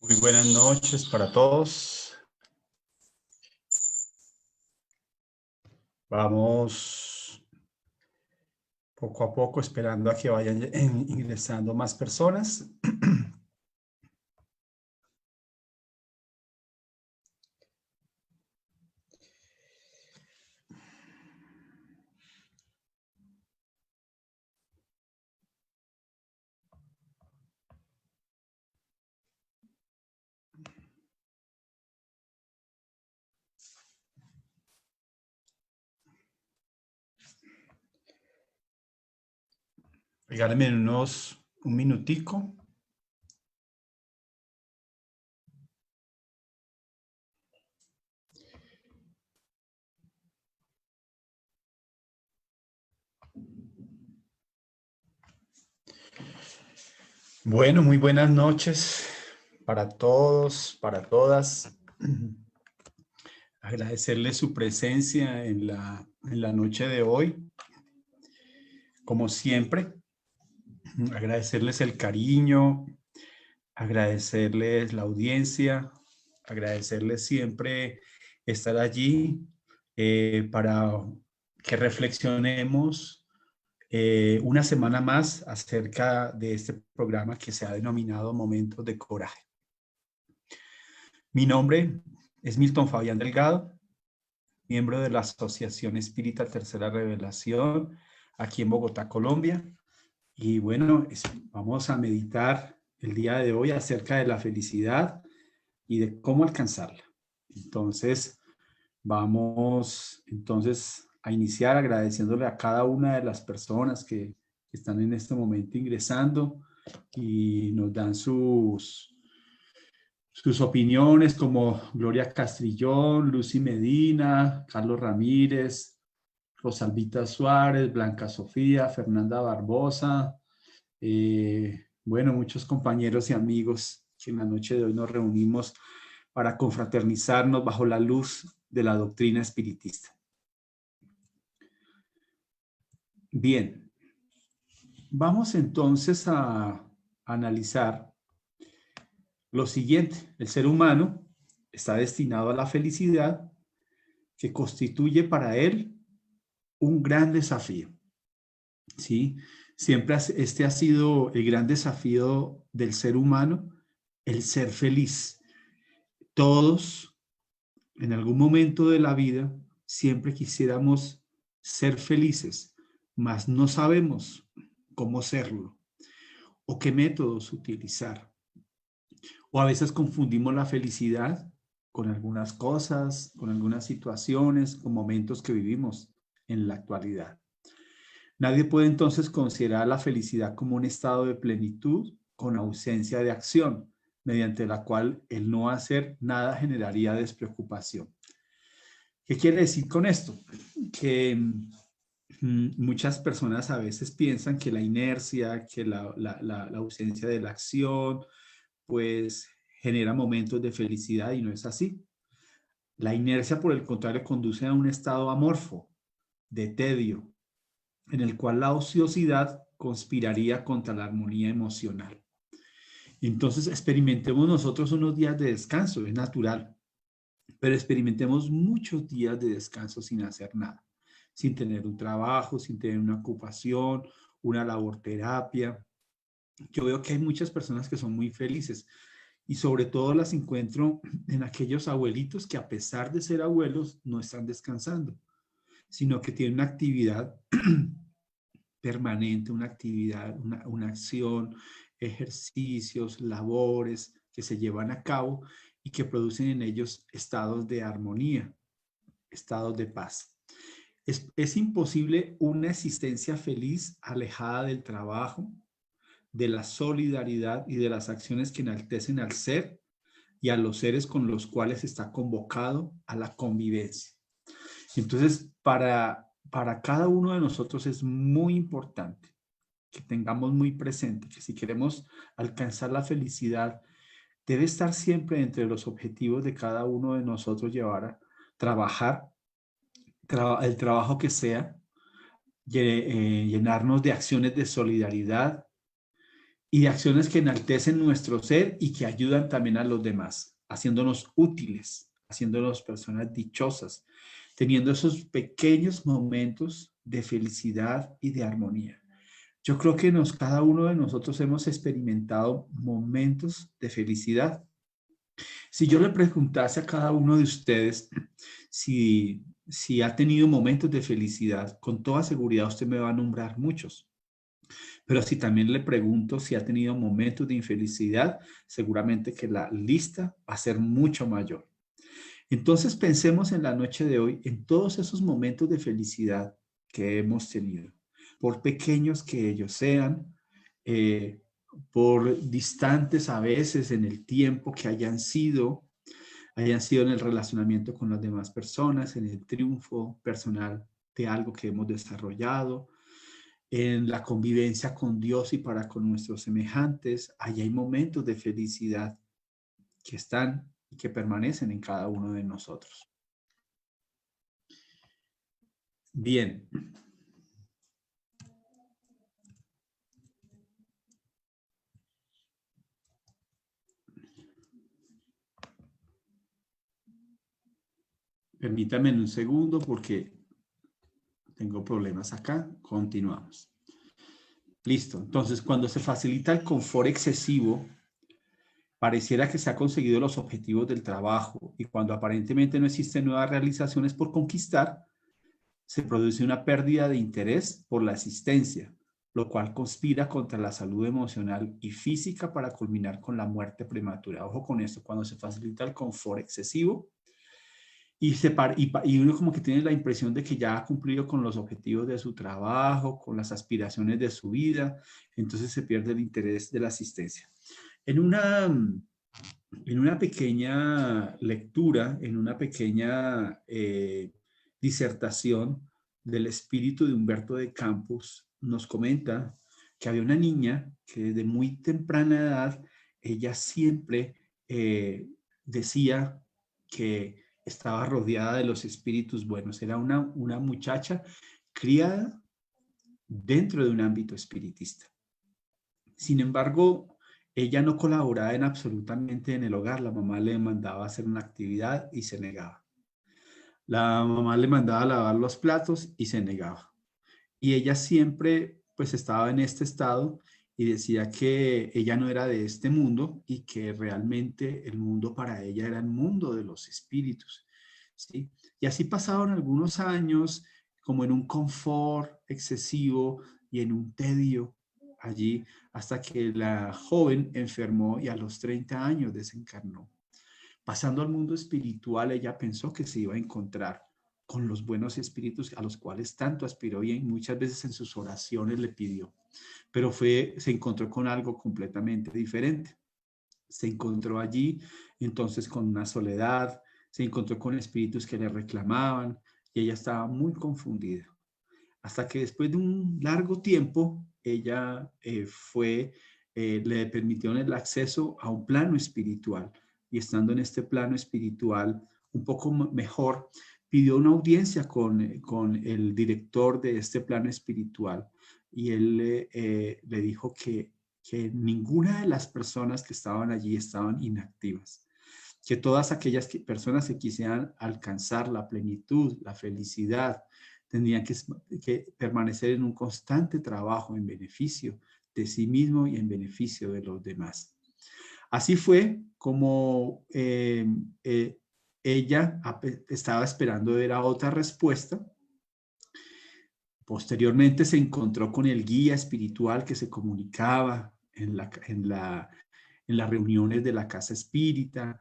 Muy buenas noches para todos. Vamos poco a poco esperando a que vayan ingresando más personas. Regálenme un minutico. Bueno, muy buenas noches para todos, para todas. Agradecerles su presencia en la noche de hoy. Como siempre, agradecerles el cariño, agradecerles la audiencia, agradecerles siempre estar allí para que reflexionemos una semana más acerca de este programa que se ha denominado Momentos de Coraje. Mi nombre es Milton Fabián Delgado, miembro de la Asociación Espírita Tercera Revelación, aquí en Bogotá, Colombia. Y bueno, vamos a meditar el día de hoy acerca de la felicidad y de cómo alcanzarla. Entonces, vamos a iniciar agradeciéndole a cada una de las personas que están en este momento ingresando y nos dan sus opiniones, como Gloria Castrillón, Lucy Medina, Carlos Ramírez, Rosalvita Suárez, Blanca Sofía, Fernanda Barbosa, bueno, muchos compañeros y amigos que en la noche de hoy nos reunimos para confraternizarnos bajo la luz de la doctrina espiritista. Bien, vamos entonces a analizar lo siguiente. El ser humano está destinado a la felicidad, que constituye para él un gran desafío. ¿Sí? Siempre este ha sido el gran desafío del ser humano, el ser feliz. Todos, en algún momento de la vida, siempre quisiéramos ser felices, mas no sabemos cómo serlo o qué métodos utilizar. O a veces confundimos la felicidad con algunas cosas, con algunas situaciones, con momentos que vivimos en la actualidad. Nadie puede entonces considerar la felicidad como un estado de plenitud con ausencia de acción, mediante la cual el no hacer nada generaría despreocupación. ¿Qué quiere decir con esto? Que muchas personas a veces piensan que la inercia, que la ausencia de la acción, pues genera momentos de felicidad, y no es así. La inercia, por el contrario, conduce a un estado amorfo, de tedio, en el cual la ociosidad conspiraría contra la armonía emocional. Entonces experimentemos nosotros unos días de descanso, es natural, pero experimentemos muchos días de descanso sin hacer nada, sin tener un trabajo, sin tener una ocupación, una labor terapia. Yo veo que hay muchas personas que son muy felices y sobre todo las encuentro en aquellos abuelitos que, a pesar de ser abuelos, no están descansando, sino que tienen una actividad permanente, una actividad, una acción, ejercicios, labores que se llevan a cabo y que producen en ellos estados de armonía, estados de paz. Es imposible una existencia feliz alejada del trabajo, de la solidaridad y de las acciones que enaltecen al ser y a los seres con los cuales está convocado a la convivencia. Entonces, para cada uno de nosotros es muy importante que tengamos muy presente, que si queremos alcanzar la felicidad, debe estar siempre entre los objetivos de cada uno de nosotros llevar a trabajar, el trabajo que sea, llenarnos de acciones de solidaridad y de acciones que enaltecen nuestro ser y que ayudan también a los demás, haciéndonos útiles, haciéndonos personas dichosas, teniendo esos pequeños momentos de felicidad y de armonía. Yo creo que cada uno de nosotros hemos experimentado momentos de felicidad. Si yo le preguntase a cada uno de ustedes si ha tenido momentos de felicidad, con toda seguridad usted me va a nombrar muchos. Pero si también le pregunto si ha tenido momentos de infelicidad, seguramente que la lista va a ser mucho mayor. Entonces pensemos en la noche de hoy en todos esos momentos de felicidad que hemos tenido, por pequeños que ellos sean, eh, por distantes a veces en el tiempo que hayan sido en el relacionamiento con las demás personas, en el triunfo personal de algo que hemos desarrollado, en la convivencia con Dios y para con nuestros semejantes. Ahí hay momentos de felicidad que están y que permanecen en cada uno de nosotros. Bien. Permítame un segundo porque tengo problemas acá. Continuamos. Listo. Entonces, cuando se facilita el confort excesivo, pareciera que se han conseguido los objetivos del trabajo y cuando aparentemente no existen nuevas realizaciones por conquistar, se produce una pérdida de interés por la existencia, lo cual conspira contra la salud emocional y física para culminar con la muerte prematura. Ojo con esto, cuando se facilita el confort excesivo y uno como que tiene la impresión de que ya ha cumplido con los objetivos de su trabajo, con las aspiraciones de su vida, entonces se pierde el interés de la asistencia. En una pequeña lectura, en una pequeña disertación del espíritu de Humberto de Campos, nos comenta que había una niña que desde muy temprana edad, ella siempre decía que estaba rodeada de los espíritus buenos. Era una muchacha criada dentro de un ámbito espiritista. Sin embargo, ella no colaboraba en absolutamente en el hogar. La mamá le mandaba a hacer una actividad y se negaba. La mamá le mandaba a lavar los platos y se negaba. Y ella siempre pues estaba en este estado y decía que ella no era de este mundo y que realmente el mundo para ella era el mundo de los espíritus, ¿sí? Y así pasaron algunos años como en un confort excesivo y en un tedio allí hasta que la joven enfermó y a los 30 años desencarnó. Pasando al mundo espiritual, ella pensó que se iba a encontrar con los buenos espíritus a los cuales tanto aspiró y muchas veces en sus oraciones le pidió, pero se encontró con algo completamente diferente. Se encontró allí entonces con una soledad, se encontró con espíritus que le reclamaban y ella estaba muy confundida. Hasta que después de un largo tiempo, ella le permitieron el acceso a un plano espiritual y estando en este plano espiritual un poco mejor, pidió una audiencia con el director de este plano espiritual y él le dijo que ninguna de las personas que estaban allí estaban inactivas, que todas aquellas personas que quisieran alcanzar la plenitud, la felicidad, tendrían que permanecer en un constante trabajo en beneficio de sí mismo y en beneficio de los demás. Así fue como ella estaba esperando ver a otra respuesta. Posteriormente se encontró con el guía espiritual que se comunicaba en las reuniones de la casa espírita,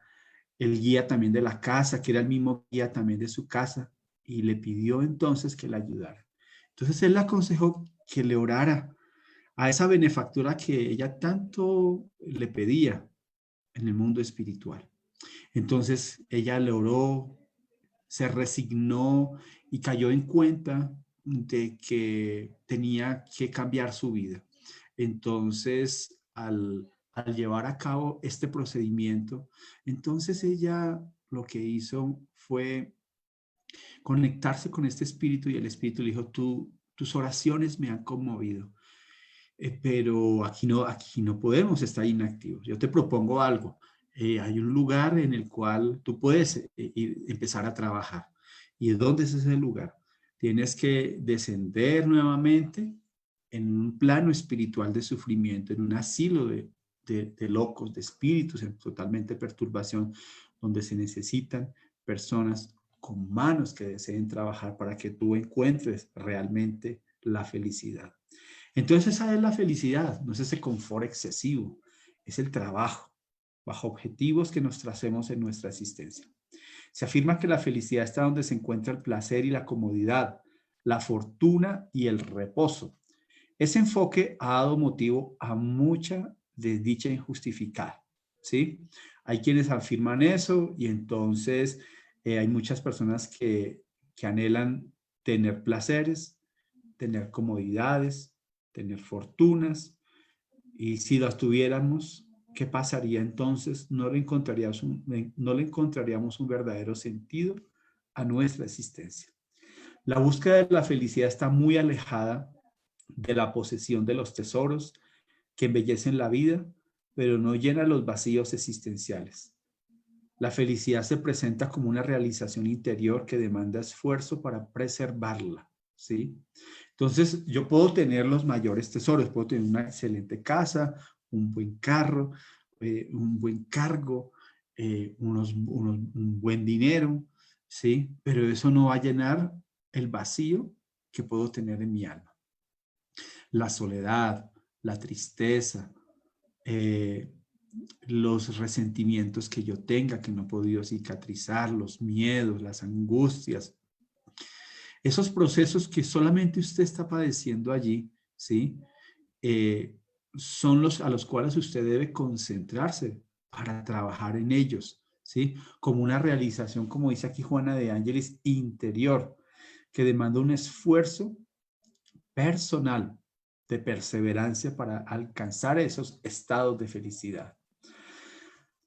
el guía también de la casa, que era el mismo guía también de su casa, y le pidió entonces que la ayudara. Entonces él le aconsejó que le orara a esa benefactora que ella tanto le pedía en el mundo espiritual. Entonces ella le oró, se resignó y cayó en cuenta de que tenía que cambiar su vida. Entonces, al llevar a cabo este procedimiento, entonces ella lo que hizo fue conectarse con este espíritu y el espíritu le dijo, tus oraciones me han conmovido, pero aquí no podemos estar inactivos. Yo te propongo algo. Hay un lugar en el cual tú puedes empezar a trabajar. ¿Y dónde es ese lugar? Tienes que descender nuevamente en un plano espiritual de sufrimiento, en un asilo de locos, de espíritus en totalmente perturbación, donde se necesitan personas con manos que deseen trabajar para que tú encuentres realmente la felicidad. Entonces esa es la felicidad, no es ese confort excesivo, es el trabajo bajo objetivos que nos tracemos en nuestra existencia. Se afirma que la felicidad está donde se encuentra el placer y la comodidad, la fortuna y el reposo. Ese enfoque ha dado motivo a mucha desdicha injustificada, ¿sí? Hay quienes afirman eso y entonces hay muchas personas que anhelan tener placeres, tener comodidades, tener fortunas, y si las tuviéramos, ¿qué pasaría entonces? No le encontraríamos un verdadero sentido a nuestra existencia. La búsqueda de la felicidad está muy alejada de la posesión de los tesoros que embellecen la vida, pero no llena los vacíos existenciales. La felicidad se presenta como una realización interior que demanda esfuerzo para preservarla, ¿sí? Entonces, yo puedo tener los mayores tesoros, puedo tener una excelente casa, un buen carro, un buen cargo, un buen dinero, ¿sí? Pero eso no va a llenar el vacío que puedo tener en mi alma. La soledad, la tristeza, eh, los resentimientos que yo tenga, que no he podido cicatrizar, los miedos, las angustias, esos procesos que solamente usted está padeciendo allí, ¿sí? Son los a los cuales usted debe concentrarse para trabajar en ellos, ¿sí? Como una realización, como dice aquí Juana de Ángeles, interior, que demanda un esfuerzo personal de perseverancia para alcanzar esos estados de felicidad.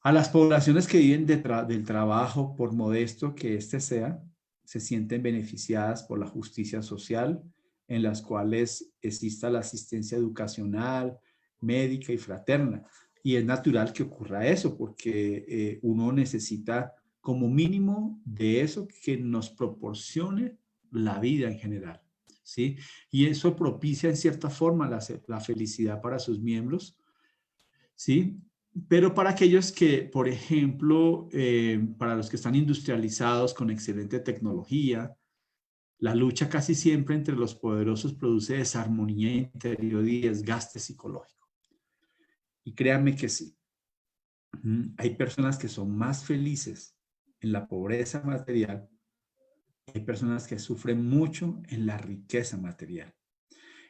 A las poblaciones que viven del trabajo, por modesto que éste sea, se sienten beneficiadas por la justicia social, en las cuales exista la asistencia educacional, médica y fraterna. Y es natural que ocurra eso, porque uno necesita como mínimo de eso que nos proporcione la vida en general, ¿sí? Y eso propicia en cierta forma la felicidad para sus miembros, ¿sí? Pero para aquellos que, por ejemplo, para los que están industrializados con excelente tecnología, la lucha casi siempre entre los poderosos produce desarmonía interior y desgaste psicológico. Y créanme que sí, hay personas que son más felices en la pobreza material, hay personas que sufren mucho en la riqueza material.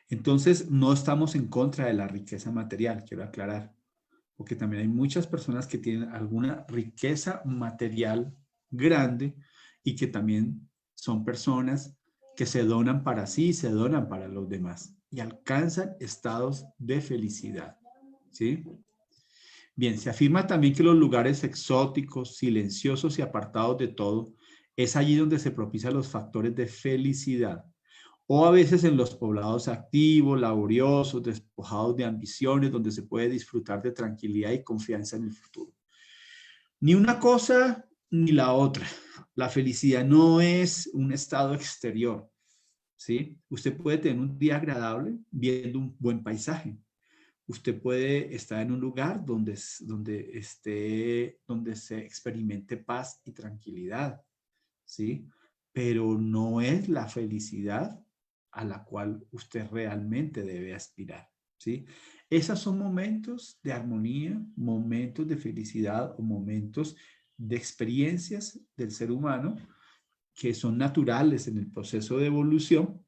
Entonces, no estamos en contra de la riqueza material, quiero aclarar, porque también hay muchas personas que tienen alguna riqueza material grande y que también son personas que se donan para sí y se donan para los demás y alcanzan estados de felicidad, ¿sí? Bien, se afirma también que los lugares exóticos, silenciosos y apartados de todo, es allí donde se propician los factores de felicidad. O a veces en los poblados activos, laboriosos, despojados de ambiciones, donde se puede disfrutar de tranquilidad y confianza en el futuro. Ni una cosa ni la otra. La felicidad no es un estado exterior, ¿sí? Usted puede tener un día agradable viendo un buen paisaje. Usted puede estar en un lugar donde se experimente paz y tranquilidad, ¿sí? Pero no es la felicidad a la cual usted realmente debe aspirar, ¿sí? Esos son momentos de armonía, momentos de felicidad o momentos de experiencias del ser humano que son naturales en el proceso de evolución,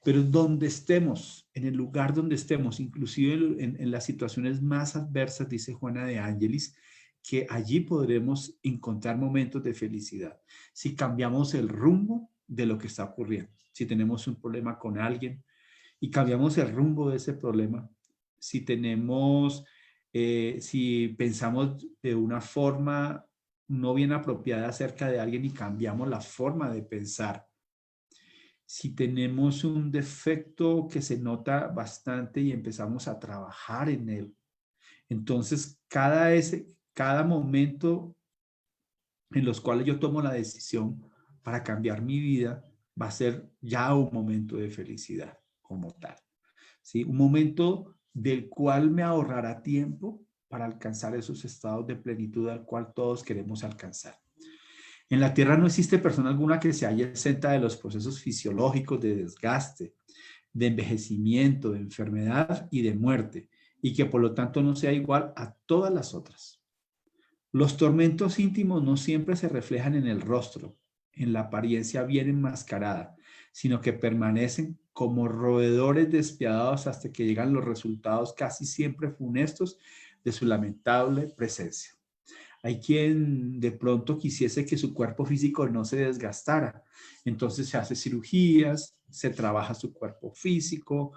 pero donde estemos, en el lugar donde estemos, inclusive en las situaciones más adversas, dice Juana de Ángelis, que allí podremos encontrar momentos de felicidad. Si cambiamos el rumbo de lo que está ocurriendo, si tenemos un problema con alguien y cambiamos el rumbo de ese problema, si tenemos, si pensamos de una forma no bien apropiada acerca de alguien y cambiamos la forma de pensar, si tenemos un defecto que se nota bastante y empezamos a trabajar en él, entonces cada momento en los cuales yo tomo la decisión para cambiar mi vida va a ser ya un momento de felicidad como tal, ¿sí? Un momento del cual me ahorrará tiempo para alcanzar esos estados de plenitud al cual todos queremos alcanzar. En la Tierra no existe persona alguna que se haya exenta de los procesos fisiológicos de desgaste, de envejecimiento, de enfermedad y de muerte, y que por lo tanto no sea igual a todas las otras. Los tormentos íntimos no siempre se reflejan en el rostro, en la apariencia bien enmascarada, sino que permanecen como roedores despiadados hasta que llegan los resultados casi siempre funestos de su lamentable presencia. Hay quien de pronto quisiese que su cuerpo físico no se desgastara, entonces se hace cirugías, se trabaja su cuerpo físico,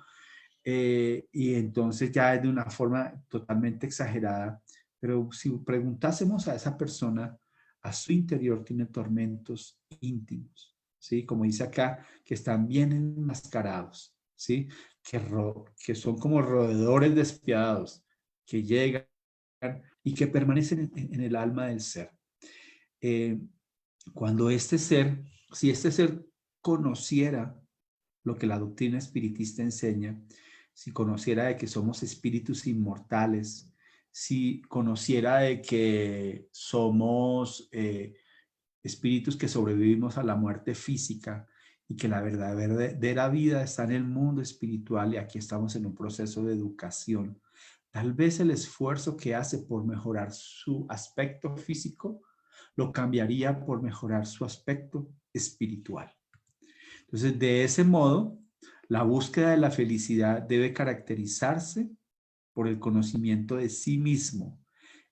y entonces ya es de una forma totalmente exagerada. Pero si preguntásemos a esa persona, a su interior tiene tormentos íntimos, ¿sí? Como dice acá, que están bien enmascarados, ¿sí? Que son como roedores despiadados, que llegan y que permanecen en el alma del ser. Eh, Cuando si este ser conociera lo que la doctrina espiritista enseña, si conociera de que somos espíritus inmortales, si conociera de que somos espíritus que sobrevivimos a la muerte física y que la verdadera vida está en el mundo espiritual y aquí estamos en un proceso de educación, tal vez el esfuerzo que hace por mejorar su aspecto físico lo cambiaría por mejorar su aspecto espiritual. Entonces, de ese modo, la búsqueda de la felicidad debe caracterizarse por el conocimiento de sí mismo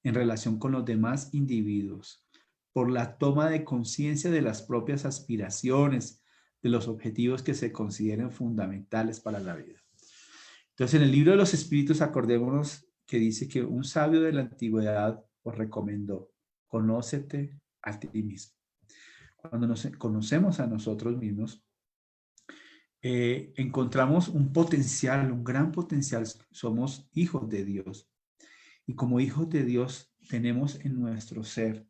en relación con los demás individuos, por la toma de conciencia de las propias aspiraciones, de los objetivos que se consideren fundamentales para la vida. Entonces, en el libro de los Espíritus, acordémonos que dice que un sabio de la antigüedad os recomendó: conócete a ti mismo. Cuando nos conocemos a nosotros mismos, encontramos un potencial, un gran potencial. Somos hijos de Dios. Y como hijos de Dios tenemos en nuestro ser,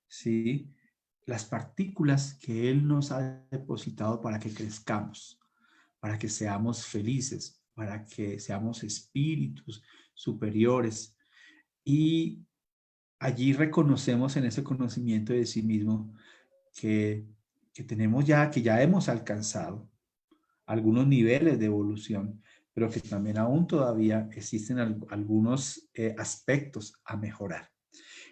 ¿sí?, las partículas que Él nos ha depositado para que crezcamos, para que seamos felices, para que seamos espíritus superiores. Y allí reconocemos en ese conocimiento de sí mismo que, que ya hemos alcanzado algunos niveles de evolución, pero que también aún todavía existen algunos aspectos a mejorar.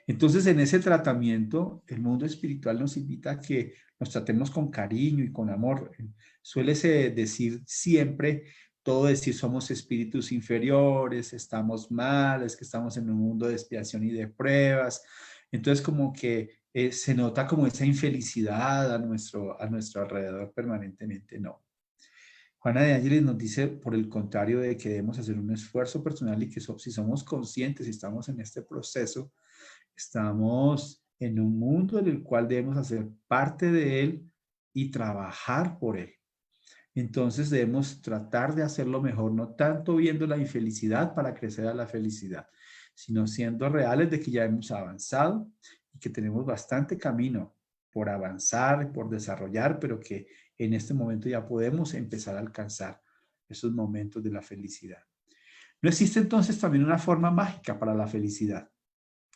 Entonces, en ese tratamiento, el mundo espiritual nos invita a que nos tratemos con cariño y con amor. Suele decir siempre, todo decir somos espíritus inferiores, estamos mal, es que estamos en un mundo de expiación y de pruebas. Entonces, como que se nota como esa infelicidad a nuestro alrededor permanentemente. No. Juana de Ángeles nos dice, por el contrario, de que debemos hacer un esfuerzo personal y que si somos conscientes y estamos en este proceso, estamos en un mundo en el cual debemos hacer parte de él y trabajar por él. Entonces debemos tratar de hacerlo mejor, no tanto viendo la infelicidad para crecer a la felicidad, sino siendo reales de que ya hemos avanzado y que tenemos bastante camino por avanzar, por desarrollar, pero que en este momento ya podemos empezar a alcanzar esos momentos de la felicidad. No existe entonces también una forma mágica para la felicidad,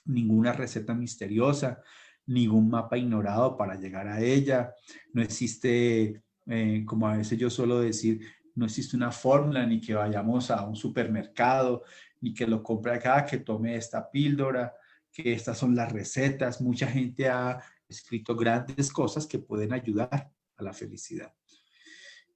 ninguna receta misteriosa, ningún mapa ignorado para llegar a ella. No existe, como a veces yo suelo decir, no existe una fórmula, ni que vayamos a un supermercado, ni que lo compre acá, que tome esta píldora, que estas son las recetas. Mucha gente ha escrito grandes cosas que pueden ayudar a la felicidad.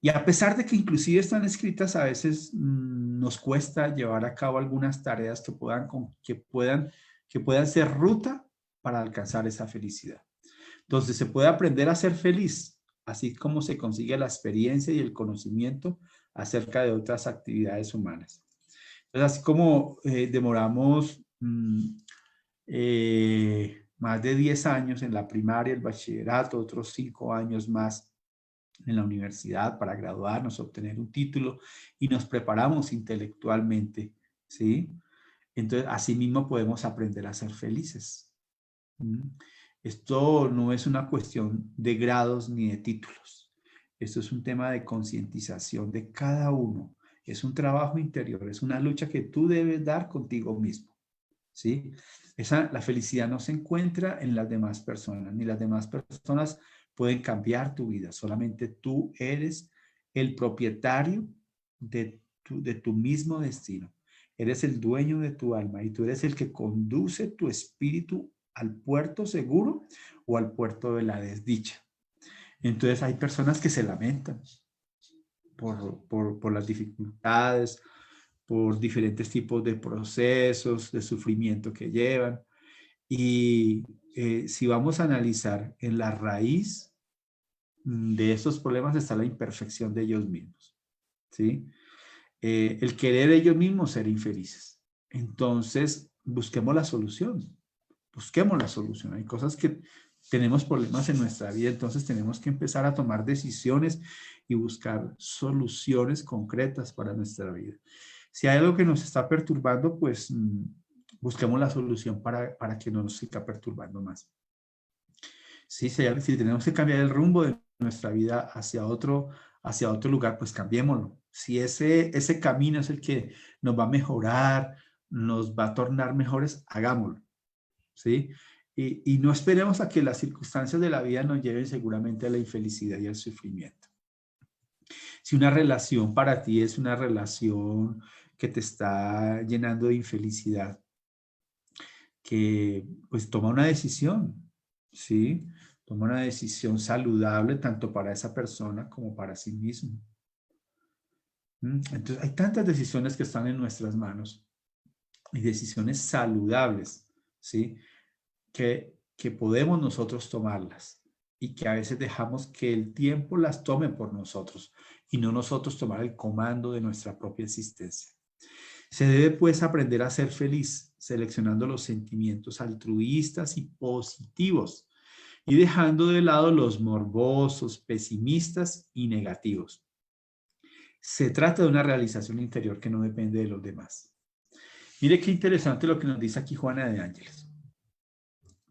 Y a pesar de que inclusive están escritas, a veces nos cuesta llevar a cabo algunas tareas que puedan ser ruta para alcanzar esa felicidad. Entonces se puede aprender a ser feliz, así como se consigue la experiencia y el conocimiento acerca de otras actividades humanas. Entonces, así como demoramos más de 10 años en la primaria, el bachillerato, otros 5 años más en la universidad para graduarnos, obtener un título y nos preparamos intelectualmente, ¿sí? Entonces, así mismo podemos aprender a ser felices. ¿Mm? Esto no es una cuestión de grados ni de títulos. Esto es un tema de concientización de cada uno. Es un trabajo interior, es una lucha que tú debes dar contigo mismo, ¿sí? La felicidad no se encuentra en las demás personas, ni las demás personas pueden cambiar tu vida. Solamente tú eres el propietario de tu mismo destino. Eres el dueño de tu alma y tú eres el que conduce tu espíritu al puerto seguro o al puerto de la desdicha. Entonces hay personas que se lamentan por las dificultades, por diferentes tipos de procesos, de sufrimiento que llevan. Y si vamos a analizar en la raíz de estos problemas está la imperfección de ellos mismos, ¿sí? El querer ellos mismos ser infelices. Entonces, busquemos la solución. Busquemos la solución. Hay cosas que tenemos problemas en nuestra vida, entonces tenemos que empezar a tomar decisiones y buscar soluciones concretas para nuestra vida. Si hay algo que nos está perturbando, pues busquemos la solución para que no nos siga perturbando más. Sí, si tenemos que cambiar el rumbo de nuestra vida hacia otro lugar, pues cambiémoslo. Si ese camino es el que nos va a mejorar, nos va a tornar mejores, hagámoslo. ¿Sí? Y no esperemos a que las circunstancias de la vida nos lleven seguramente a la infelicidad y al sufrimiento. Si una relación para ti es una relación que te está llenando de infelicidad, que pues toma una decisión, ¿sí? Toma una decisión saludable tanto para esa persona como para sí mismo. Entonces hay tantas decisiones que están en nuestras manos y decisiones saludables, ¿sí? Que podemos nosotros tomarlas y que a veces dejamos que el tiempo las tome por nosotros y no nosotros tomar el comando de nuestra propia existencia. Se debe pues aprender a ser feliz seleccionando los sentimientos altruistas y positivos y dejando de lado los morbosos, pesimistas y negativos. Se trata de una realización interior que no depende de los demás. Mire qué interesante lo que nos dice aquí Juana de Ángeles.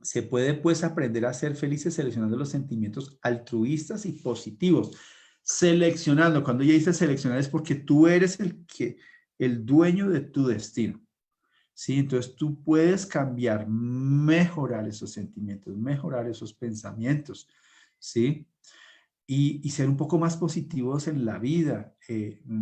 Se puede pues aprender a ser felices seleccionando los sentimientos altruistas y positivos. Seleccionando, cuando ella dice seleccionar es porque tú eres el dueño de tu destino. ¿Sí? Entonces tú puedes cambiar, mejorar esos sentimientos, mejorar esos pensamientos, ¿sí? Y ser un poco más positivos en la vida.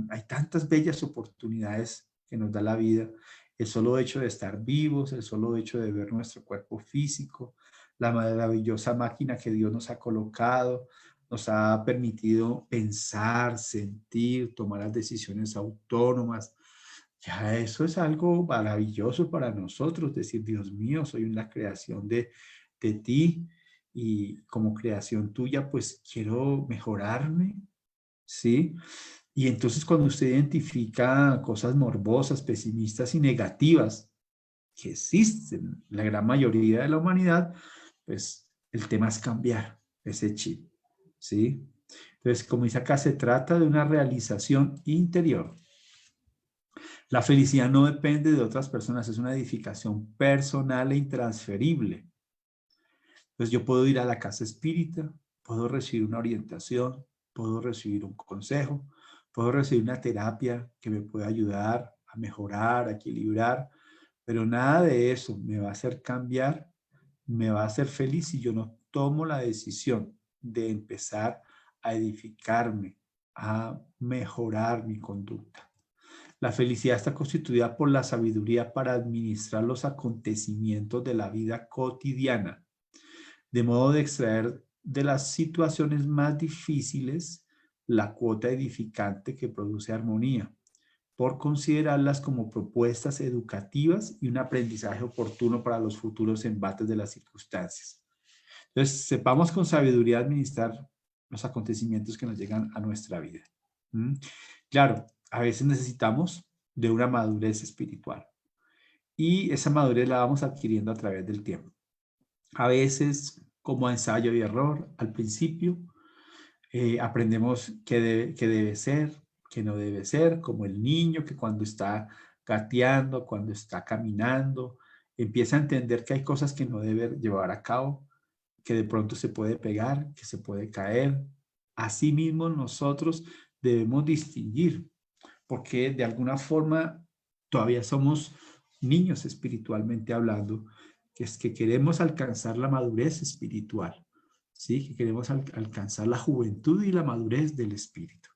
Hay tantas bellas oportunidades que nos da la vida. El solo hecho de estar vivos, el solo hecho de ver nuestro cuerpo físico, la maravillosa máquina que Dios nos ha colocado, nos ha permitido pensar, sentir, tomar las decisiones autónomas. Ya eso es algo maravilloso para nosotros, decir, Dios mío, soy una creación de ti y como creación tuya, pues quiero mejorarme, ¿sí? Y entonces cuando usted identifica cosas morbosas, pesimistas y negativas que existen en la gran mayoría de la humanidad, pues el tema es cambiar ese chip, ¿sí? Entonces, como dice acá, se trata de una realización interior. La felicidad no depende de otras personas, es una edificación personal e intransferible. Entonces yo puedo ir a la casa espírita, puedo recibir una orientación, puedo recibir un consejo, puedo recibir una terapia que me pueda ayudar a mejorar, a equilibrar, pero nada de eso me va a hacer cambiar, me va a hacer feliz si yo no tomo la decisión de empezar a edificarme, a mejorar mi conducta. La felicidad está constituida por la sabiduría para administrar los acontecimientos de la vida cotidiana, de modo de extraer de las situaciones más difíciles la cuota edificante que produce armonía, por considerarlas como propuestas educativas y un aprendizaje oportuno para los futuros embates de las circunstancias. Entonces, sepamos con sabiduría administrar los acontecimientos que nos llegan a nuestra vida. ¿Mm? Claro, a veces necesitamos de una madurez espiritual. Y esa madurez la vamos adquiriendo a través del tiempo. A veces, como ensayo y error, al principio, aprendemos qué debe ser, qué no debe ser, como el niño que cuando está gateando, cuando está caminando, empieza a entender que hay cosas que no debe llevar a cabo, que de pronto se puede pegar, que se puede caer. Asimismo, nosotros debemos distinguir, porque de alguna forma todavía somos niños espiritualmente hablando, que es que queremos alcanzar la madurez espiritual, ¿sí? Que queremos alcanzar la juventud y la madurez del espíritu.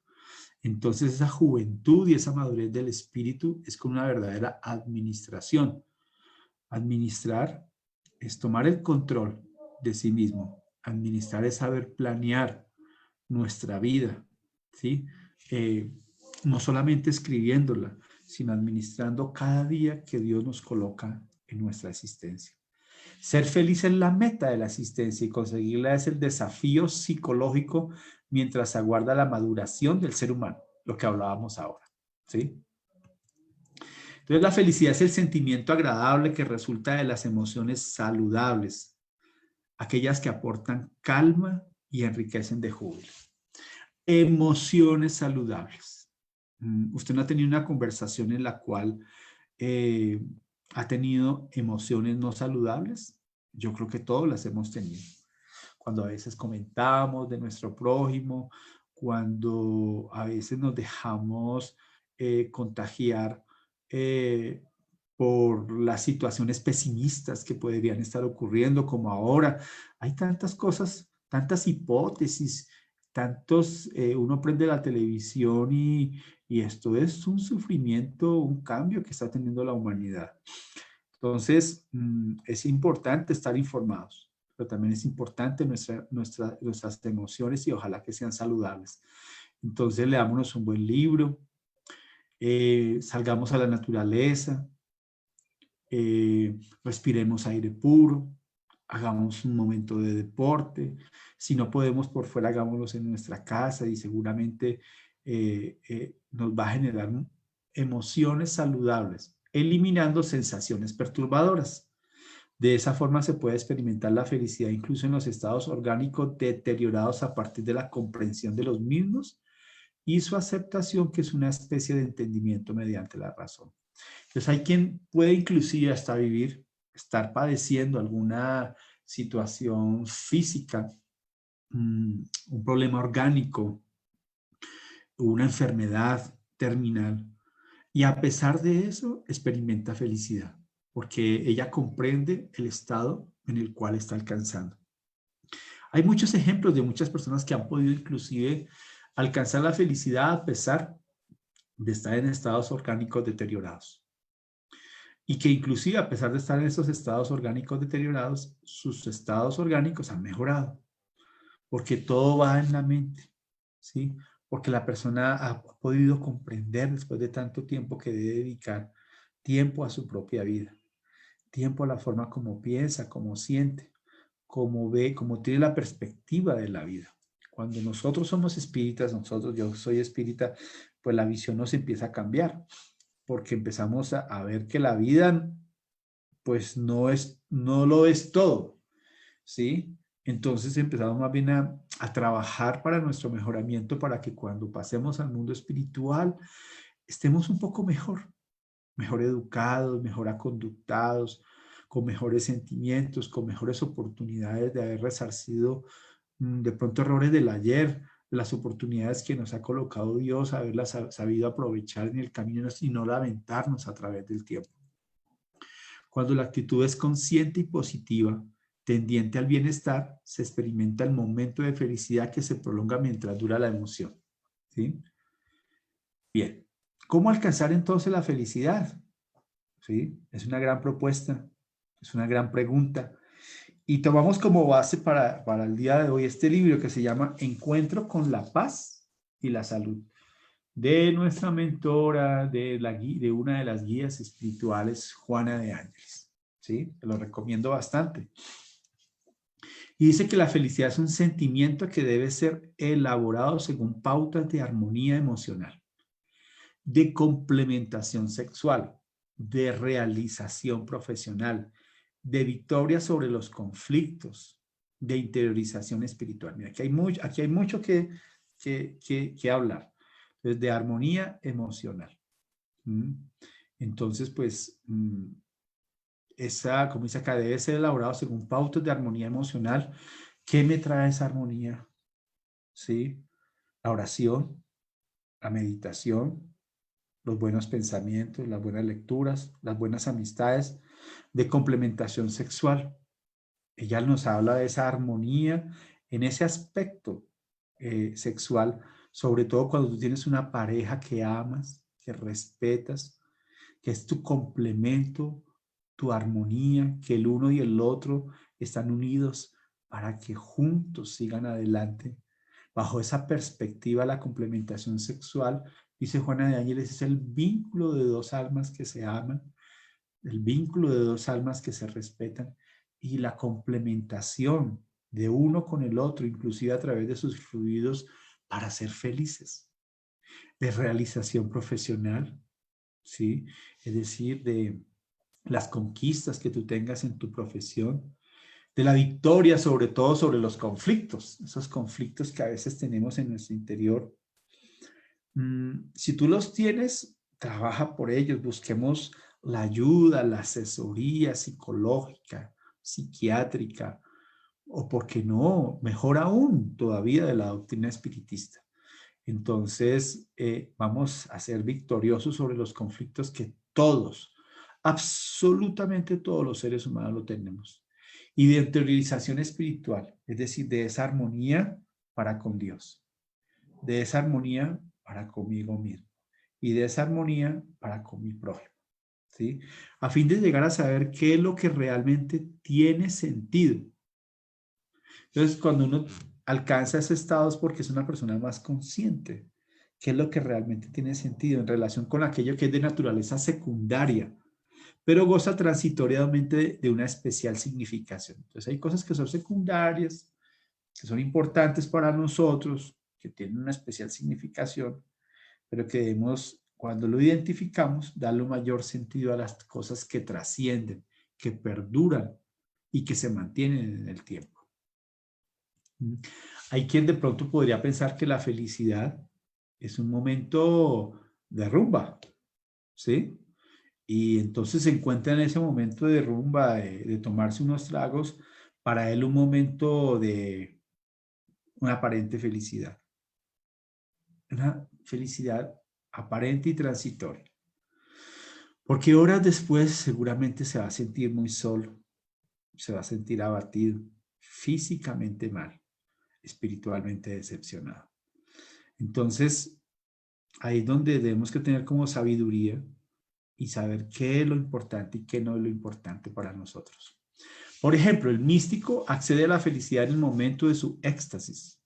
Entonces esa juventud y esa madurez del espíritu es con una verdadera administración. Administrar es tomar el control de sí mismo. Administrar es saber planear nuestra vida, ¿sí? No solamente escribiéndola, sino administrando cada día que Dios nos coloca en nuestra existencia. Ser feliz es la meta de la existencia y conseguirla es el desafío psicológico mientras aguarda la maduración del ser humano, lo que hablábamos ahora, ¿sí? Entonces la felicidad es el sentimiento agradable que resulta de las emociones saludables, aquellas que aportan calma y enriquecen de júbilo. Emociones saludables. Usted no ha tenido una conversación en la cual ha tenido emociones no saludables. Yo creo que todos las hemos tenido. Cuando a veces comentamos de nuestro prójimo, cuando a veces nos dejamos contagiar por las situaciones pesimistas que podrían estar ocurriendo, como ahora. Hay tantas cosas, tantas hipótesis, uno prende la televisión y esto es un sufrimiento, un cambio que está teniendo la humanidad. Entonces, es importante estar informados, pero también es importante nuestras emociones y ojalá que sean saludables. Entonces, leámonos un buen libro, salgamos a la naturaleza, respiremos aire puro, hagamos un momento de deporte. Si no podemos por fuera, hagámoslo en nuestra casa y seguramente nos va a generar emociones saludables, eliminando sensaciones perturbadoras. De esa forma se puede experimentar la felicidad incluso en los estados orgánicos deteriorados a partir de la comprensión de los mismos y su aceptación, que es una especie de entendimiento mediante la razón. Entonces hay quien puede inclusive hasta estar padeciendo alguna situación física, un problema orgánico, una enfermedad terminal, y a pesar de eso experimenta felicidad, porque ella comprende el estado en el cual está alcanzando. Hay muchos ejemplos de muchas personas que han podido inclusive alcanzar la felicidad a pesar de estar en estados orgánicos deteriorados. Y que inclusive a pesar de estar en esos estados orgánicos deteriorados, sus estados orgánicos han mejorado, porque todo va en la mente, ¿sí? Porque la persona ha podido comprender después de tanto tiempo que debe dedicar tiempo a su propia vida, tiempo a la forma como piensa, como siente, como ve, como tiene la perspectiva de la vida. Cuando nosotros somos espíritas, yo soy espírita, pues la visión nos empieza a cambiar, porque empezamos a ver que la vida pues no lo es todo, ¿sí? Entonces empezamos más bien a trabajar para nuestro mejoramiento, para que cuando pasemos al mundo espiritual estemos un poco mejor educados, mejor aconductados, con mejores sentimientos, con mejores oportunidades de haber resarcido de pronto errores del ayer, las oportunidades que nos ha colocado Dios, haberlas sabido aprovechar en el camino y no lamentarnos a través del tiempo. Cuando la actitud es consciente y positiva, tendiente al bienestar, se experimenta el momento de felicidad que se prolonga mientras dura la emoción. ¿Sí? Bien. ¿Cómo alcanzar entonces la felicidad? ¿Sí? Es una gran propuesta, es una gran pregunta. Y tomamos como base para el día de hoy este libro que se llama Encuentro con la paz y la salud, de nuestra mentora, de una de las guías espirituales, Juana de Ángeles. ¿Sí? Te lo recomiendo bastante. Y dice que la felicidad es un sentimiento que debe ser elaborado según pautas de armonía emocional. de complementación sexual, de realización profesional, de victoria sobre los conflictos, de interiorización espiritual. Mira, aquí hay mucho que hablar. Entonces, de armonía emocional. Entonces, pues, como dice acá, debe ser elaborado según pautas de armonía emocional. ¿Qué me trae esa armonía? ¿Sí? La oración, la meditación, los buenos pensamientos, las buenas lecturas, las buenas amistades, de complementación sexual. Ella nos habla de esa armonía en ese aspecto sexual, sobre todo cuando tú tienes una pareja que amas, que respetas, que es tu complemento, tu armonía, que el uno y el otro están unidos para que juntos sigan adelante. Bajo esa perspectiva, la complementación sexual, dice Juana de Ángeles, es el vínculo de dos almas que se aman, el vínculo de dos almas que se respetan y la complementación de uno con el otro, inclusive a través de sus fluidos, para ser felices. De realización profesional, ¿sí? Es decir, de las conquistas que tú tengas en tu profesión, de la victoria sobre todo sobre los conflictos, esos conflictos que a veces tenemos en nuestro interior. Si tú los tienes, trabaja por ellos, busquemos la ayuda, la asesoría psicológica, psiquiátrica, o por qué no, mejor aún, todavía de la doctrina espiritista. Entonces, vamos a ser victoriosos sobre los conflictos que todos, absolutamente todos los seres humanos lo tenemos. Y de interiorización espiritual, es decir, de esa armonía para con Dios, de esa armonía para conmigo mismo y de esa armonía para con mi prójimo, ¿sí? A fin de llegar a saber qué es lo que realmente tiene sentido. Entonces, cuando uno alcanza ese estado es porque es una persona más consciente. ¿Qué es lo que realmente tiene sentido en relación con aquello que es de naturaleza secundaria, pero goza transitoriamente de una especial significación? Entonces, hay cosas que son secundarias, que son importantes para nosotros, que tienen una especial significación, pero que debemos, cuando lo identificamos, darle un mayor sentido a las cosas que trascienden, que perduran y que se mantienen en el tiempo. Hay quien de pronto podría pensar que la felicidad es un momento de rumba, ¿sí? Y entonces se encuentra en ese momento de rumba, de tomarse unos tragos, para él un momento de una aparente felicidad. Una felicidad aparente y transitoria. Porque horas después seguramente se va a sentir muy solo, se va a sentir abatido, físicamente mal, espiritualmente decepcionado. Entonces, ahí es donde debemos que tener como sabiduría y saber qué es lo importante y qué no es lo importante para nosotros. Por ejemplo, el místico accede a la felicidad en el momento de su éxtasis.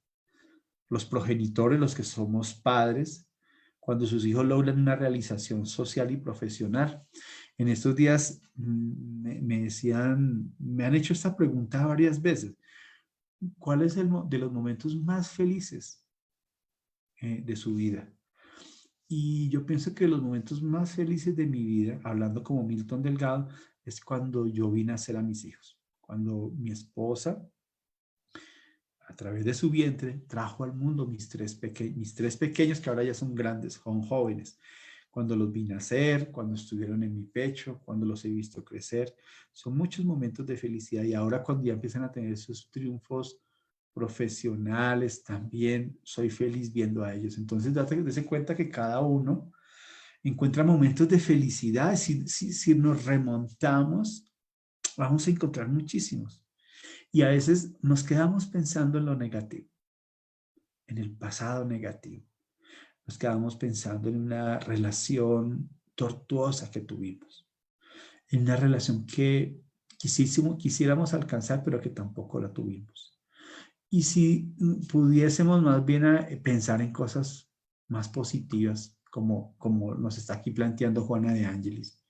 Los progenitores, los que somos padres, cuando sus hijos logran una realización social y profesional. En estos días me decían, me han hecho esta pregunta varias veces. ¿Cuál es de los momentos más felices de su vida? Y yo pienso que los momentos más felices de mi vida, hablando como Milton Delgado, es cuando yo vi nacer a mis hijos. Cuando mi esposa, a través de su vientre, trajo al mundo mis tres pequeños, que ahora ya son grandes, son jóvenes. Cuando los vi nacer, cuando estuvieron en mi pecho, cuando los he visto crecer. Son muchos momentos de felicidad. Y ahora cuando ya empiezan a tener sus triunfos profesionales, también soy feliz viendo a ellos. Entonces, date cuenta que cada uno encuentra momentos de felicidad. Si nos remontamos, vamos a encontrar muchísimos. Y a veces nos quedamos pensando en lo negativo, en el pasado negativo. Nos quedamos pensando en una relación tortuosa que tuvimos, en una relación que quisiéramos alcanzar, pero que tampoco la tuvimos. Y si pudiésemos más bien pensar en cosas más positivas, como nos está aquí planteando Juana de Ángeles.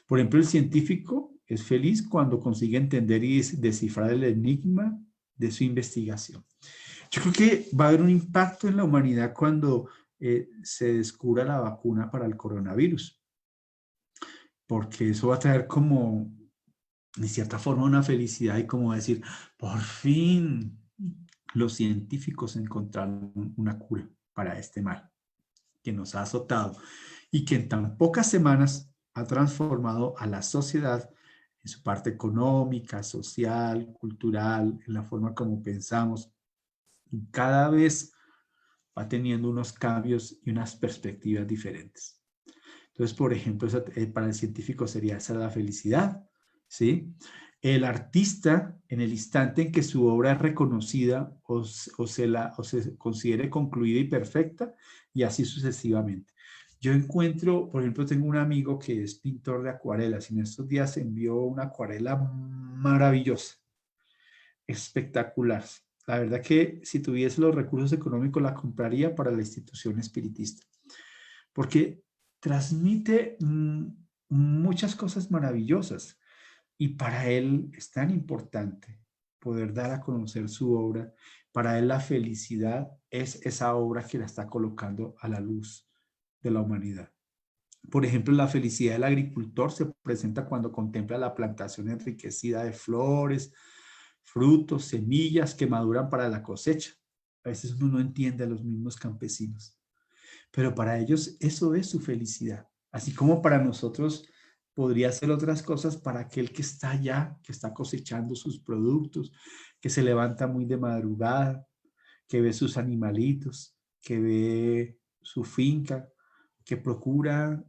Por ejemplo, el científico es feliz cuando consigue entender y descifrar el enigma de su investigación. Yo creo que va a haber un impacto en la humanidad cuando se descubra la vacuna para el coronavirus, porque eso va a traer como, de cierta forma, una felicidad y como decir, por fin los científicos encontraron una cura para este mal que nos ha azotado y que en tan pocas semanas ha transformado a la sociedad en su parte económica, social, cultural, en la forma como pensamos. Y cada vez va teniendo unos cambios y unas perspectivas diferentes. Entonces, por ejemplo, para el científico sería esa la felicidad, ¿sí? El artista, en el instante en que su obra es reconocida o se considere concluida y perfecta, y así sucesivamente. Yo encuentro, por ejemplo, tengo un amigo que es pintor de acuarelas y en estos días envió una acuarela maravillosa, espectacular. La verdad que si tuviese los recursos económicos la compraría para la institución espiritista, porque transmite muchas cosas maravillosas y para él es tan importante poder dar a conocer su obra. Para él la felicidad es esa obra que la está colocando a la luz de la humanidad. Por ejemplo, la felicidad del agricultor se presenta cuando contempla la plantación enriquecida de flores, frutos, semillas que maduran para la cosecha. A veces uno no entiende a los mismos campesinos, pero para ellos eso es su felicidad. Así como para nosotros podría ser otras cosas para aquel que está allá, que está cosechando sus productos, que se levanta muy de madrugada, que ve sus animalitos, que ve su finca, que procura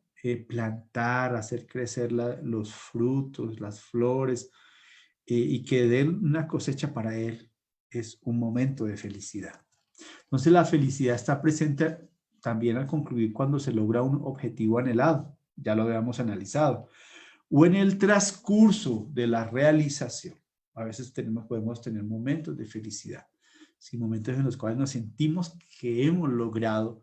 plantar, hacer crecer los frutos, las flores, y que den una cosecha para él es un momento de felicidad. Entonces la felicidad está presente también al concluir cuando se logra un objetivo anhelado, ya lo habíamos analizado, o en el transcurso de la realización. A veces podemos tener momentos de felicidad, sí, momentos en los cuales nos sentimos que hemos logrado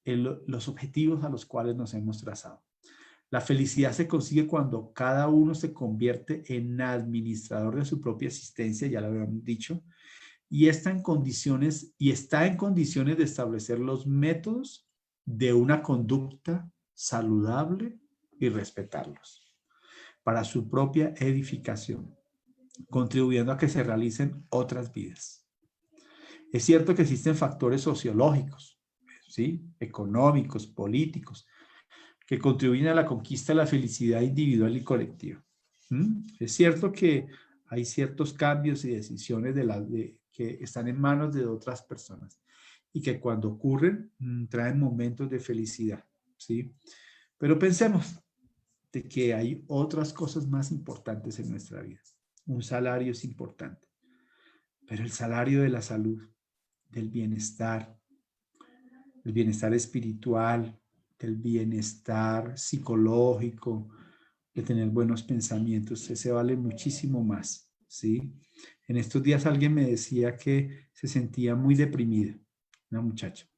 los objetivos a los cuales nos hemos trazado. La felicidad se consigue cuando cada uno se convierte en administrador de su propia existencia, ya lo habíamos dicho, y está en condiciones de establecer los métodos de una conducta saludable y respetarlos para su propia edificación, contribuyendo a que se realicen otras vidas. Es cierto que existen factores sociológicos, ¿sí? Económicos, políticos, que contribuyen a la conquista de la felicidad individual y colectiva. Es cierto que hay ciertos cambios y decisiones que están en manos de otras personas y que cuando ocurren traen momentos de felicidad, ¿sí? Pero pensemos de que hay otras cosas más importantes en nuestra vida. Un salario es importante, pero el salario de la salud, del bienestar, el bienestar espiritual, del bienestar psicológico, de tener buenos pensamientos, ese vale muchísimo más, ¿sí? En estos días alguien me decía que se sentía muy deprimida, una muchacha,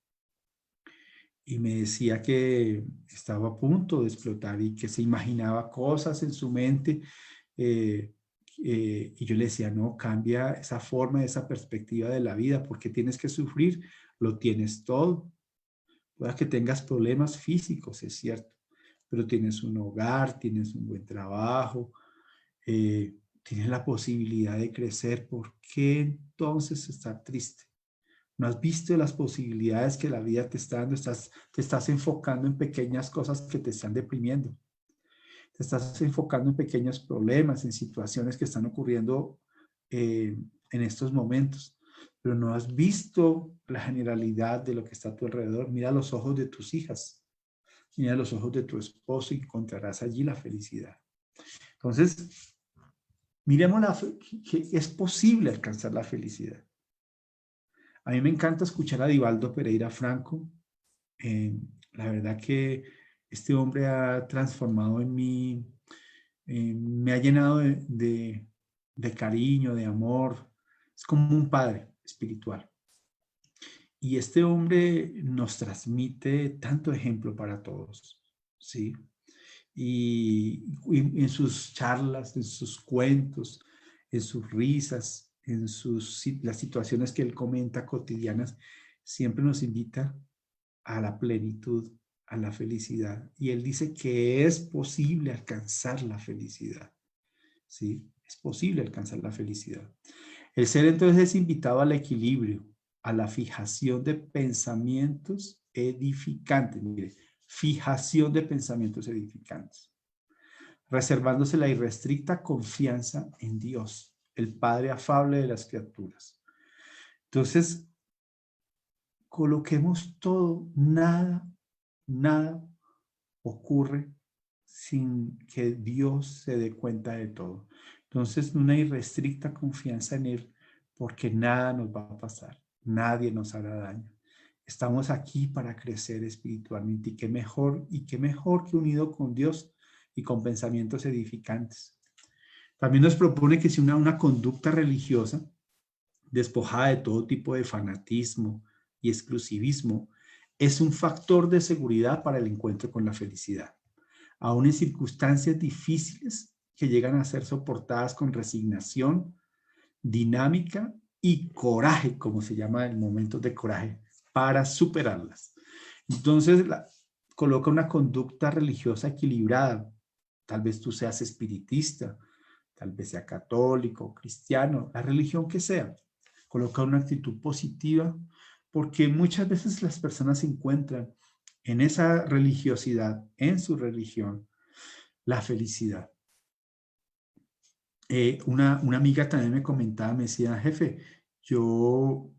y me decía que estaba a punto de explotar y que se imaginaba cosas en su mente, eh, y yo le decía, no, cambia esa forma, esa perspectiva de la vida, porque tienes que sufrir, lo tienes todo. Pueda que tengas problemas físicos, es cierto, pero tienes un hogar, tienes un buen trabajo, tienes la posibilidad de crecer. ¿Por qué entonces estar triste? ¿No has visto las posibilidades que la vida te está dando? Te estás enfocando en pequeñas cosas que te están deprimiendo. Te estás enfocando en pequeños problemas, en situaciones que están ocurriendo en estos momentos. Pero no has visto la generalidad de lo que está a tu alrededor. Mira los ojos de tus hijas. Mira los ojos de tu esposo y encontrarás allí la felicidad. Entonces, miremos que es posible alcanzar la felicidad. A mí me encanta escuchar a Divaldo Pereira Franco. La verdad que este hombre ha transformado en mí, me ha llenado de cariño, de amor. Es como un padre espiritual. Y este hombre nos transmite tanto ejemplo para todos, ¿sí? Y en sus charlas, en sus cuentos, en sus risas, las situaciones que él comenta cotidianas, siempre nos invita a la plenitud, a la felicidad. Y él dice que es posible alcanzar la felicidad. ¿Sí? Es posible alcanzar la felicidad. El ser entonces es invitado al equilibrio, a la fijación de pensamientos edificantes. Mire, fijación de pensamientos edificantes, reservándose la irrestricta confianza en Dios, el Padre afable de las criaturas. Entonces, coloquemos todo, nada ocurre sin que Dios se dé cuenta de todo. Entonces, una irrestricta confianza en Él, porque nada nos va a pasar, nadie nos hará daño. Estamos aquí para crecer espiritualmente y qué mejor que unido con Dios y con pensamientos edificantes. También nos propone que si una conducta religiosa despojada de todo tipo de fanatismo y exclusivismo es un factor de seguridad para el encuentro con la felicidad, aún en circunstancias difíciles que llegan a ser soportadas con resignación, dinámica y coraje, como se llama en momentos de coraje, para superarlas. Entonces, coloca una conducta religiosa equilibrada. Tal vez tú seas espiritista, tal vez sea católico, cristiano, la religión que sea. Coloca una actitud positiva, porque muchas veces las personas encuentran en esa religiosidad, en su religión, la felicidad. Una amiga también me comentaba, me decía, jefe, yo,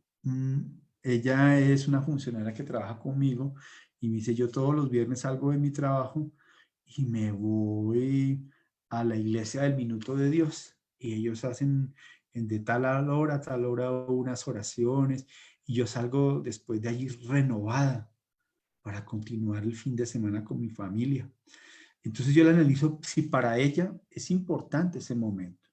ella es una funcionaria que trabaja conmigo y me dice, yo todos los viernes salgo de mi trabajo y me voy a la iglesia del Minuto de Dios y ellos hacen de tal hora unas oraciones y yo salgo después de allí renovada para continuar el fin de semana con mi familia. Entonces yo la analizo si para ella es importante ese momento,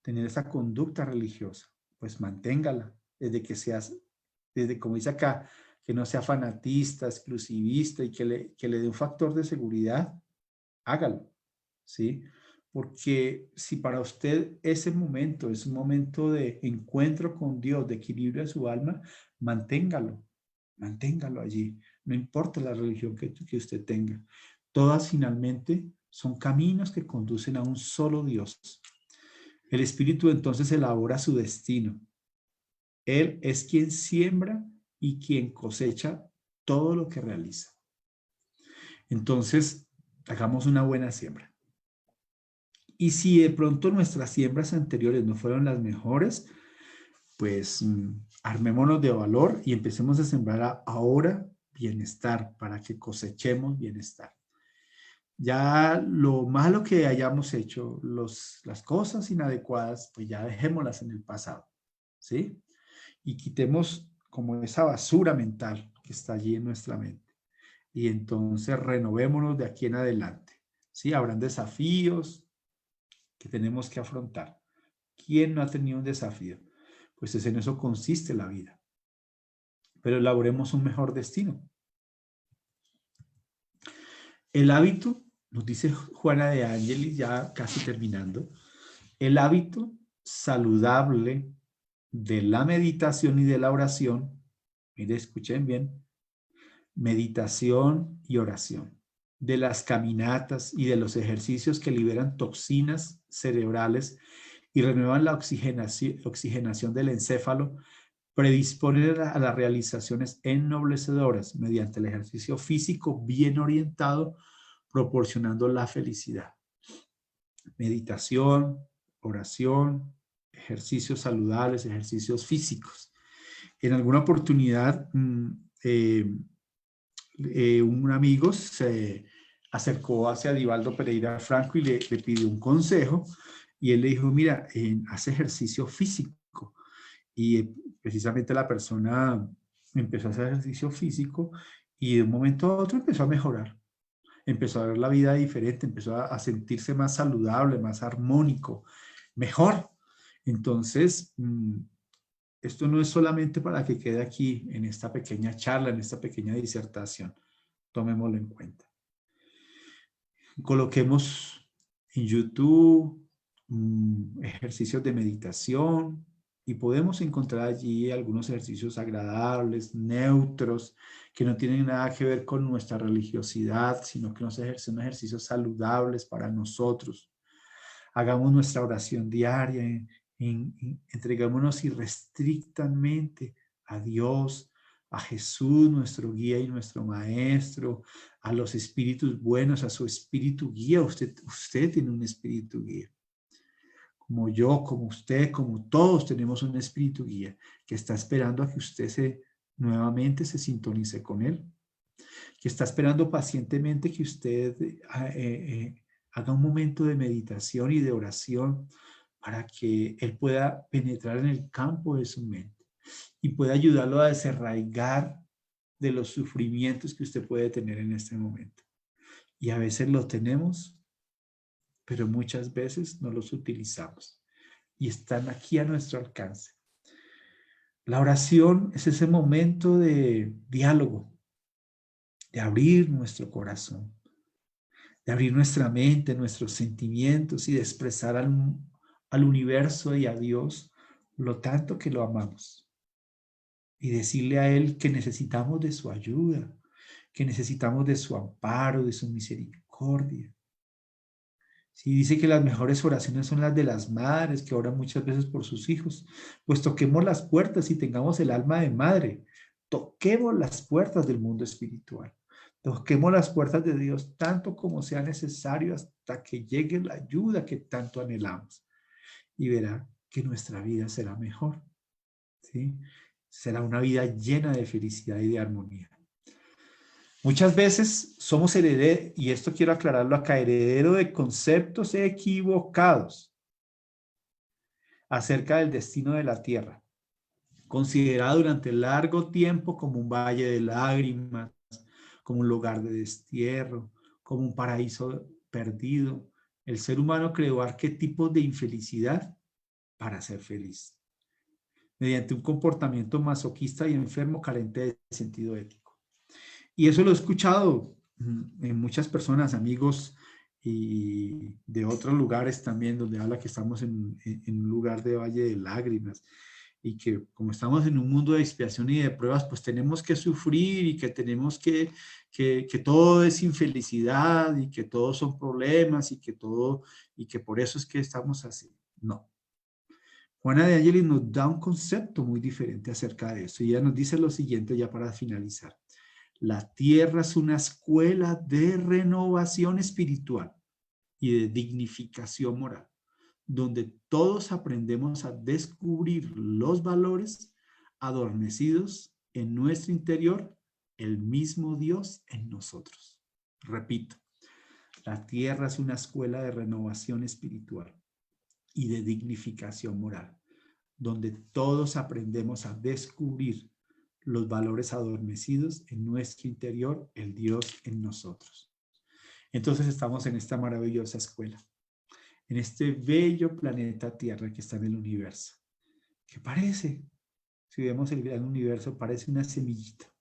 tener esa conducta religiosa, pues manténgala, desde como dice acá, que no sea fanatista, exclusivista y que le dé un factor de seguridad, hágalo, ¿sí? Porque si para usted ese momento es un momento de encuentro con Dios, de equilibrio de su alma, manténgalo allí, no importa la religión que usted tenga. Todas finalmente son caminos que conducen a un solo Dios. El espíritu entonces elabora su destino. Él es quien siembra y quien cosecha todo lo que realiza. Entonces, hagamos una buena siembra. Y si de pronto nuestras siembras anteriores no fueron las mejores, pues armémonos de valor y empecemos a sembrar ahora bienestar para que cosechemos bienestar. Ya lo malo que hayamos hecho, las cosas inadecuadas, pues ya dejémoslas en el pasado, ¿sí? Y quitemos como esa basura mental que está allí en nuestra mente. Y entonces renovémonos de aquí en adelante, ¿sí? Habrán desafíos que tenemos que afrontar. ¿Quién no ha tenido un desafío? Pues en eso consiste la vida. Pero elaboremos un mejor destino. El hábito, nos dice Juana de Ángelis, ya casi terminando, el hábito saludable de la meditación y de la oración, mire, escuchen bien, meditación y oración, de las caminatas y de los ejercicios que liberan toxinas cerebrales y renuevan la oxigenación del encéfalo, predisponen a las realizaciones ennoblecedoras mediante el ejercicio físico bien orientado, proporcionando la felicidad. Meditación, oración, ejercicios saludables, ejercicios físicos. En alguna oportunidad, un amigo se acercó hacia Divaldo Pereira Franco y le pidió un consejo y él le dijo, mira, haz ejercicio físico. Y precisamente la persona empezó a hacer ejercicio físico y de un momento a otro empezó a mejorar. Empezó a ver la vida diferente, empezó a sentirse más saludable, más armónico, mejor. Entonces, esto no es solamente para que quede aquí en esta pequeña charla, en esta pequeña disertación. Tomémoslo en cuenta. Coloquemos en YouTube ejercicios de meditación y podemos encontrar allí algunos ejercicios agradables, neutros, que no tienen nada que ver con nuestra religiosidad, sino que son ejercicios saludables para nosotros. Hagamos nuestra oración diaria, entregámonos irrestrictamente a Dios, a Jesús, nuestro guía y nuestro maestro, a los espíritus buenos, a su espíritu guía. Usted tiene un espíritu guía. Como yo, como usted, como todos tenemos un espíritu guía que está esperando a que usted nuevamente se sintonice con él, que está esperando pacientemente que usted haga un momento de meditación y de oración para que él pueda penetrar en el campo de su mente y pueda ayudarlo a desarraigar de los sufrimientos que usted puede tener en este momento. Y a veces lo tenemos, pero muchas veces no los utilizamos y están aquí a nuestro alcance. La oración es ese momento de diálogo, de abrir nuestro corazón, de abrir nuestra mente, nuestros sentimientos y de expresar al universo y a Dios lo tanto que lo amamos. Y decirle a Él que necesitamos de su ayuda, que necesitamos de su amparo, de su misericordia. Sí, dice que las mejores oraciones son las de las madres que oran muchas veces por sus hijos. Pues toquemos las puertas y tengamos el alma de madre. Toquemos las puertas del mundo espiritual. Toquemos las puertas de Dios tanto como sea necesario hasta que llegue la ayuda que tanto anhelamos. Y verá que nuestra vida será mejor. ¿Sí? Será una vida llena de felicidad y de armonía. Muchas veces somos herederos, y esto quiero aclararlo acá, heredero de conceptos equivocados acerca del destino de la tierra, considerado durante largo tiempo como un valle de lágrimas, como un lugar de destierro, como un paraíso perdido. El ser humano creó arquetipos de infelicidad para ser feliz, mediante un comportamiento masoquista y enfermo carente de sentido ético. Y eso lo he escuchado en muchas personas, amigos y de otros lugares también, donde habla que estamos en un lugar de valle de lágrimas y que como estamos en un mundo de expiación y de pruebas, pues tenemos que sufrir y que tenemos que todo es infelicidad y que todos son problemas y que por eso es que estamos así. No. Juana de Ángeles nos da un concepto muy diferente acerca de eso y ella nos dice lo siguiente ya para finalizar. La tierra es una escuela de renovación espiritual y de dignificación moral, donde todos aprendemos a descubrir los valores adormecidos en nuestro interior, el mismo Dios en nosotros. Repito, la tierra es una escuela de renovación espiritual y de dignificación moral, donde todos aprendemos a descubrir los valores adormecidos en nuestro interior, el Dios en nosotros. Entonces estamos en esta maravillosa escuela, en este bello planeta Tierra que está en el universo. ¿Qué parece? Si vemos el gran universo, parece una semillita.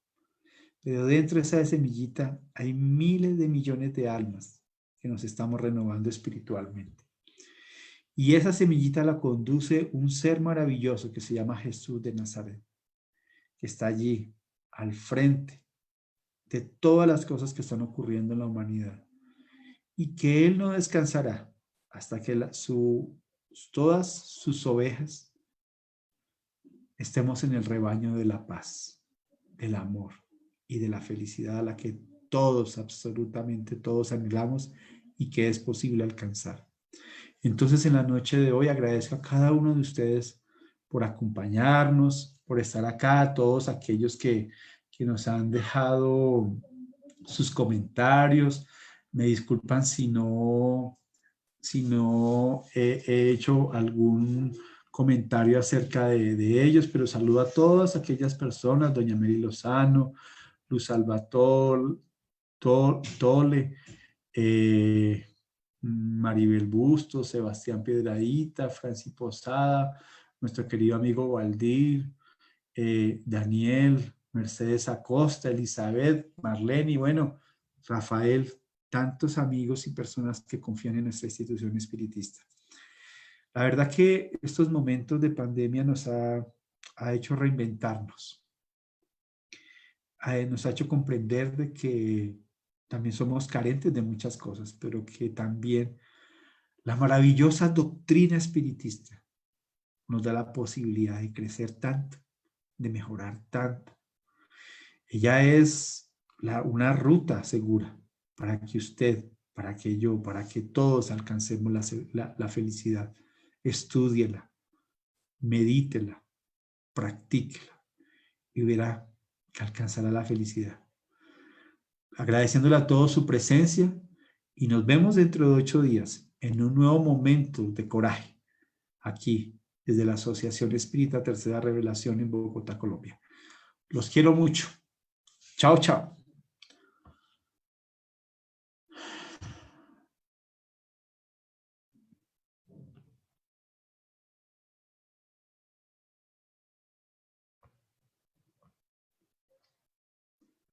Pero dentro de esa semillita hay miles de millones de almas que nos estamos renovando espiritualmente. Y esa semillita la conduce un ser maravilloso que se llama Jesús de Nazaret, que está allí al frente de todas las cosas que están ocurriendo en la humanidad y que Él no descansará hasta que todas sus ovejas estemos en el rebaño de la paz, del amor y de la felicidad a la que todos, absolutamente todos anhelamos y que es posible alcanzar. Entonces en la noche de hoy agradezco a cada uno de ustedes por acompañarnos, por estar acá, a todos aquellos que nos han dejado sus comentarios. Me disculpan si no he hecho algún comentario acerca de ellos, pero saludo a todas aquellas personas, doña Mary Lozano, Luz Salvatore, Tole, Maribel Bustos, Sebastián Piedradita, Francis Posada, nuestro querido amigo Valdir, Daniel, Mercedes Acosta, Elizabeth, Marlene y bueno, Rafael, tantos amigos y personas que confían en nuestra institución espiritista. La verdad que estos momentos de pandemia nos ha hecho reinventarnos. nos ha hecho comprender de que también somos carentes de muchas cosas, pero que también la maravillosa doctrina espiritista nos da la posibilidad de crecer tanto, de mejorar tanto. Ella es una ruta segura para que usted, para que yo, para que todos alcancemos la felicidad. Estúdiela, medítela, practíquela y verá que alcanzará la felicidad. Agradeciéndole a todos su presencia y nos vemos dentro de 8 días en un nuevo momento de coraje aquí desde la Asociación Espírita Tercera Revelación en Bogotá, Colombia. Los quiero mucho. Chao, chao.